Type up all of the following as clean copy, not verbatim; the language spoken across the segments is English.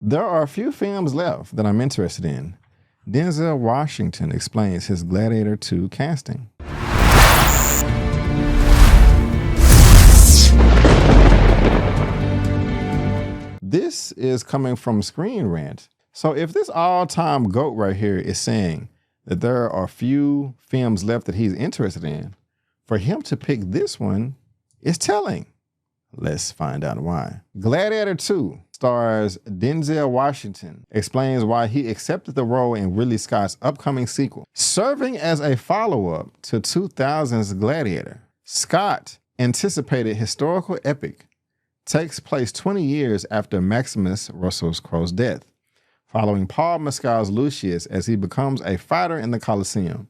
There are a few films left that I'm interested in. Denzel Washington explains his Gladiator 2 casting. This is coming from Screen Rant. So if this all-time GOAT right here is saying that there are few films left that he's interested in, for him to pick this one is telling. Let's find out why. Gladiator 2 stars Denzel Washington, explains why he accepted the role in Ridley Scott's upcoming sequel. Serving as a follow-up to 2000's Gladiator, Scott anticipated historical epic takes place 20 years after Maximus Russell Crowe's death, following Paul Mescal's Lucius as he becomes a fighter in the Colosseum.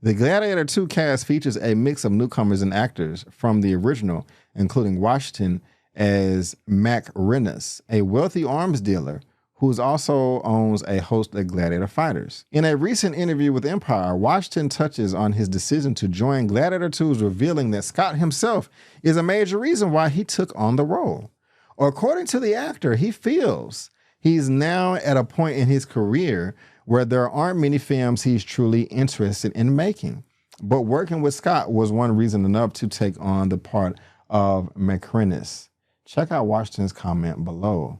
The Gladiator 2 cast features a mix of newcomers and actors from the original, including Washington as Macrinus, a wealthy arms dealer who also owns a host of gladiator fighters. In a recent interview with Empire, Washington touches on his decision to join Gladiator 2's, revealing that Scott himself is a major reason why he took on the role. According to the actor, he feels he's now at a point in his career where there aren't many films he's truly interested in making. But working with Scott was one reason enough to take on the part of Macrinus. Check out Washington's comment below.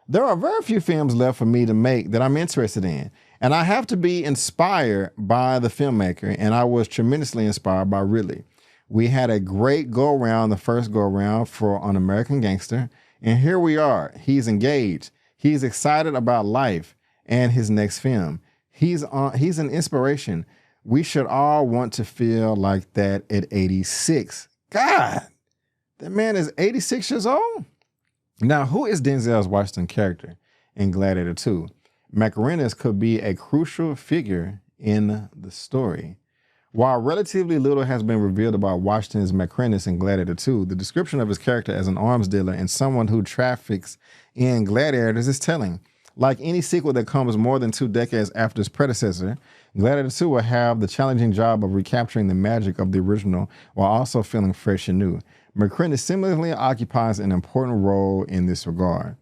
There are very few films left for me to make that I'm interested in, and I have to be inspired by the filmmaker, and I was tremendously inspired by Ridley. We had a great go-around, the first go-around for An American Gangster, and here we are. He's engaged. He's excited about life and his next film. He's an inspiration. We should all want to feel like that at 86. God, that man is 86 years old? Now, who is Denzel Washington's character in Gladiator 2? Macrinus could be a crucial figure in the story. While relatively little has been revealed about Washington's Macrinus in Gladiator 2, the description of his character as an arms dealer and someone who traffics in gladiators is telling. Like any sequel that comes more than 2 decades after its predecessor, Gladiator 2 will have the challenging job of recapturing the magic of the original while also feeling fresh and new. Macrinus similarly occupies an important role in this regard.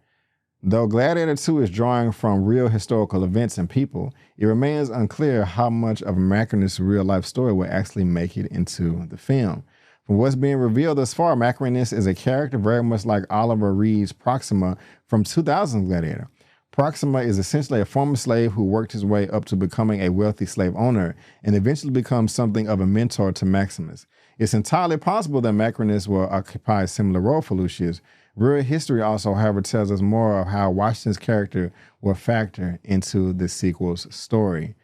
Though Gladiator 2 is drawing from real historical events and people, it remains unclear how much of Macrinus' real-life story will actually make it into the film. From what's being revealed thus far, Macrinus is a character very much like Oliver Reed's Proxima from 2000's Gladiator. Proxima is essentially a former slave who worked his way up to becoming a wealthy slave owner and eventually becomes something of a mentor to Maximus. It's entirely possible that Macrinus will occupy a similar role for Lucius. Real history also, however, tells us more of how Washington's character will factor into the sequel's story.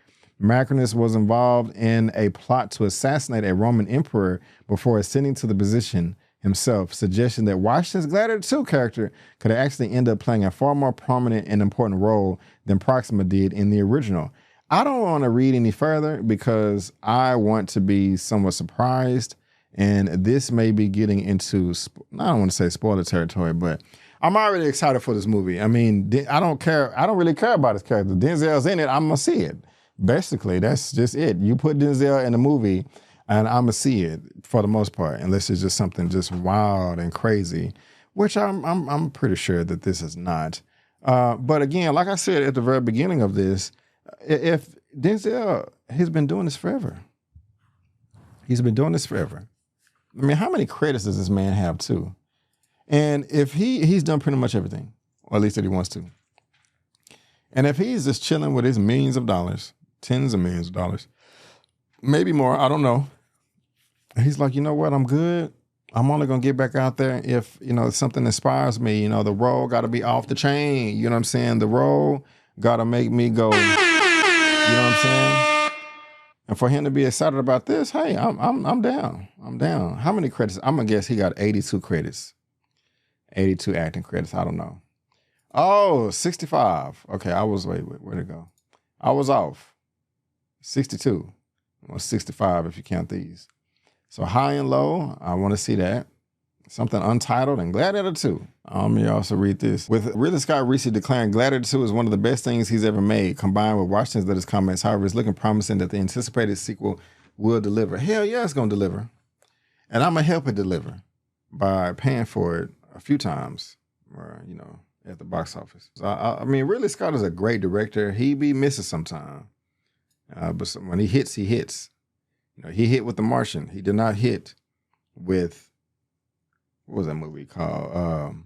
Macrinus was involved in a plot to assassinate a Roman emperor before ascending to the position himself, suggesting that Washington's Gladiator 2 character could actually end up playing a far more prominent and important role than Proxima did in the original. I don't want to read any further because I want to be somewhat surprised, and this may be getting into, I don't want to say spoiler territory, but I'm already excited for this movie. I mean, I don't really care about his character. Denzel's in it, I'm going to see it. Basically, that's just it. You put Denzel in the movie, and I'm gonna see it for the most part, unless it's just something just wild and crazy, which I'm pretty sure that this is not. But again, like I said at the very beginning of this, if Denzel, he's been doing this forever. He's been doing this forever. I mean, how many credits does this man have too? And if he's done pretty much everything, or at least that he wants to. And if he's just chilling with his millions of dollars, tens of millions of dollars, maybe more, I don't know. He's like, you know what, I'm good. I'm only going to get back out there if, something inspires me. The role got to be off the chain. You know what I'm saying? The role got to make me go, you know what I'm saying? And for him to be excited about this, hey, I'm down. I'm down. How many credits? I'm going to guess he got 82 credits. 82 acting credits. I don't know. Oh, 65. Okay, wait, where'd it go? I was off. 62. Or 65 if you count these. So high and low, I want to see that. Something untitled and Gladiator 2. Let me also read this. With Ridley Scott recently declaring Gladiator 2 is one of the best things he's ever made, combined with Washington's latest comments, however, it's looking promising that the anticipated sequel will deliver. Hell yeah, it's going to deliver. And I'm going to help it deliver by paying for it a few times. Or, at the box office. So, I mean, Ridley Scott is a great director. He be missing sometime. But when he hits, he hits. You know, he hit with The Martian. He did not hit with, what was that movie called?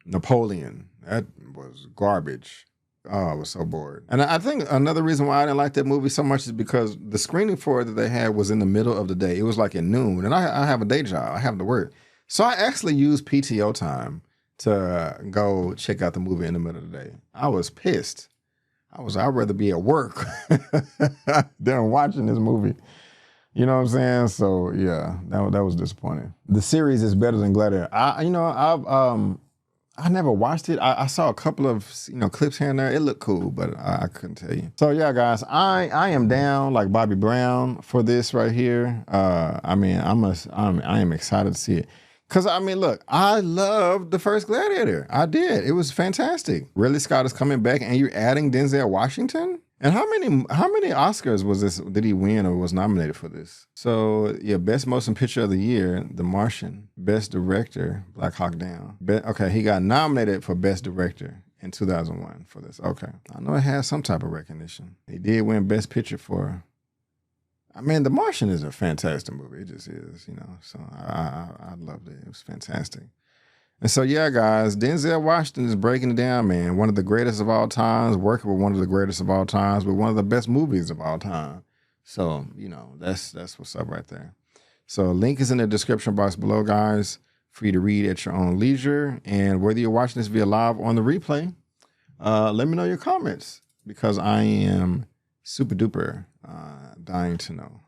Napoleon. That was garbage. Oh, I was so bored. And I think another reason why I didn't like that movie so much is because the screening for it that they had was in the middle of the day. It was like at noon. And I have a day job. I have to work. So I actually used PTO time to go check out the movie in the middle of the day. I was pissed. I'd rather be at work than watching this movie. You know what I'm saying? So yeah, that was disappointing. The series is better than Gladiator. I never watched it. I saw a couple of clips here and there. It looked cool, but I couldn't tell you. So yeah, guys, I am down like Bobby Brown for this right here. I am excited to see it. Cause I mean, look, I loved the first Gladiator. I did. It was fantastic. Ridley Scott is coming back, and you're adding Denzel Washington. And how many Oscars did he win or was nominated for this? So yeah, best motion picture of the year, The Martian. Best director, Black Hawk Down. Okay, he got nominated for best director in 2001 for this. Okay, I know it has some type of recognition. He did win best picture for. I mean, The Martian is a fantastic movie. It just is, So I loved it. It was fantastic. And so, yeah, guys, Denzel Washington is breaking it down, man. One of the greatest of all times, working with one of the greatest of all times, with one of the best movies of all time. So, that's what's up right there. So, link is in the description box below, guys, for you to read at your own leisure. And whether you're watching this via live or on the replay, let me know your comments because I am super duper dying to know.